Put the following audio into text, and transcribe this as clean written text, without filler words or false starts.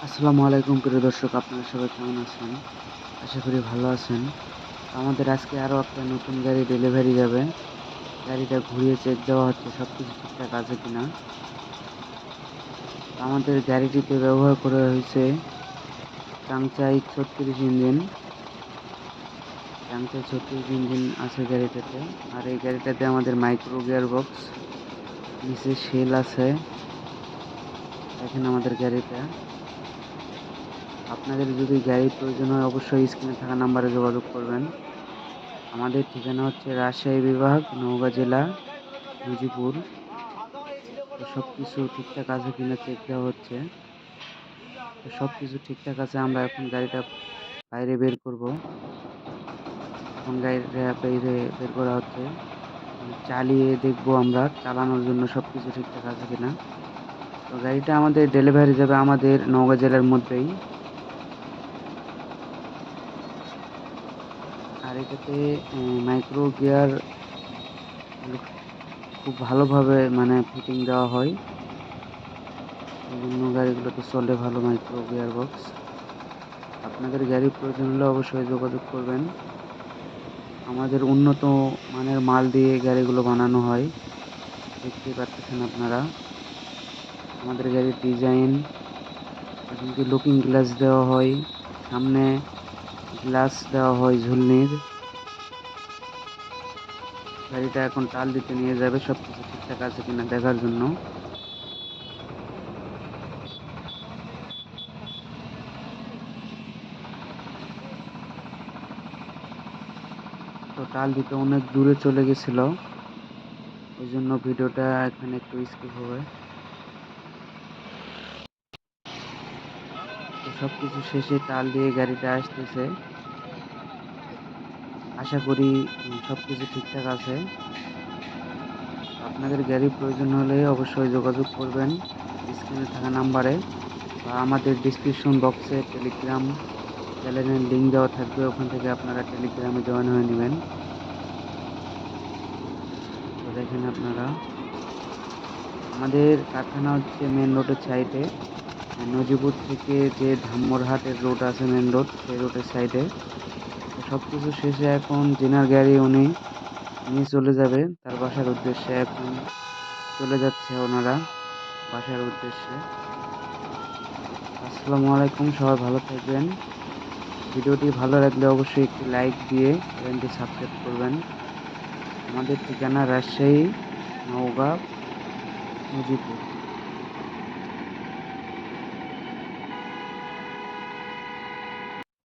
আসসালামু আলাইকুম প্রিয় দর্শক, আপনারা সবাই কেমন আছেন? আশা করি ভালো আছেন। তো আমাদের আজকে আরো একটা নতুন গাড়ি ডেলিভারি যাবে। গাড়িটা ঘুরিয়ে চেক দেওয়া হচ্ছে সবকিছু ঠিকঠাক আছে কিনা। তো আমাদের গাড়িটিতে ব্যবহার করা হয়েছে চাংচাই 36 ইঞ্জিন। চাংচাই 36 ইঞ্জিন আছে গাড়িটাতে। আর এই গাড়িটাতে আমাদের মাইক্রো গিয়ার বক্স, নিচে শেল আছে। দেখেন আমাদের গাড়িটা। আপনাদের যদি গাড়ির প্রয়োজন হয় অবশ্যই স্ক্রিনে থাকা নাম্বারে যোগাযোগ করবেন। আমাদের ঠিকানা হচ্ছে রাজশাহী বিভাগ, নওগাঁ জেলা, মুজিবপুর। তো সবকিছু ঠিকঠাক আছে কিনা চেক দেওয়া হচ্ছে। তো সবকিছু ঠিকঠাক আছে, আমরা এখন গাড়িটা বাইরে বের করব। এখন গাড়িটা বাইরে বের করা হচ্ছে, মানে চালিয়ে দেখবো আমরা চালানোর জন্য সবকিছু ঠিকঠাক আছে কিনা। তো গাড়িটা আমাদের ডেলিভারি যাবে আমাদের নওগাঁ জেলার মধ্যেই। আর এটাতে মাইক্রো গিয়ার গুলো খুব ভালোভাবে মানে ফিটিং দেওয়া হয়, এই জন্য গাড়িগুলোতে চলে ভালো মাইক্রো গিয়ার বক্স। আপনাদের গাড়ির প্রয়োজন হলে অবশ্যই যোগাযোগ করবেন। আমাদের উন্নত মানের মাল দিয়ে গাড়িগুলো বানানো হয়, দেখতেই পারতেছেন আপনারা। আমাদের গাড়ির ডিজাইন, এখন কি লুকিং গ্লাস দেওয়া হয়, সামনে গ্লাস দেওয়া হয় ঝুলনির। গাড়িটা এখন টাল দিতে নিয়ে যাবে সবকিছু ঠিকঠাক আছে কিনা দেখার জন্য। তো টাল দিতে অনেক দূরে চলে গেছিল, ওই জন্য ভিডিওটা এখানে একটু স্কিপ হবে। তো সবকিছু শেষে টাল দিয়ে গাড়িটা আসতেছে। আশা করি সবকিছু ঠিকঠাক আছে। আপনাদের গাড়ির প্রয়োজন হলে অবশ্যই যোগাযোগ করবেন স্ক্রিনে থাকা নাম্বারে, বা আমাদের ডিসক্রিপশন বক্সে টেলিগ্রাম চ্যানেলের লিঙ্ক দেওয়া থাকবে, ওখান থেকে আপনারা টেলিগ্রামে জয়েন হয়ে নেবেন। তো দেখেন আপনারা, আমাদের কারখানা হচ্ছে মেন রোডের সাইডে, নজিপুর থেকে যে ধামরাহাটের রোড আছে মেন রোড, সেই রোডের সাইডে। তো সবকিছু শেষে এখন জেনার গাড়ি উনি নিয়ে চলে যাবে তার বাসার উদ্দেশ্যে। এখন চলে যাচ্ছে ওনারা বাসার উদ্দেশ্যে। আসসালামু আলাইকুম, সবাই ভালো থাকবেন। ভিডিওটি ভালো লাগলে অবশ্যই একটি লাইক দিয়ে চ্যানেলটি সাবস্ক্রাইব করবেন। আমাদের ঠিকানা রাজশাহী, নওগাঁ, মুজিবপুর।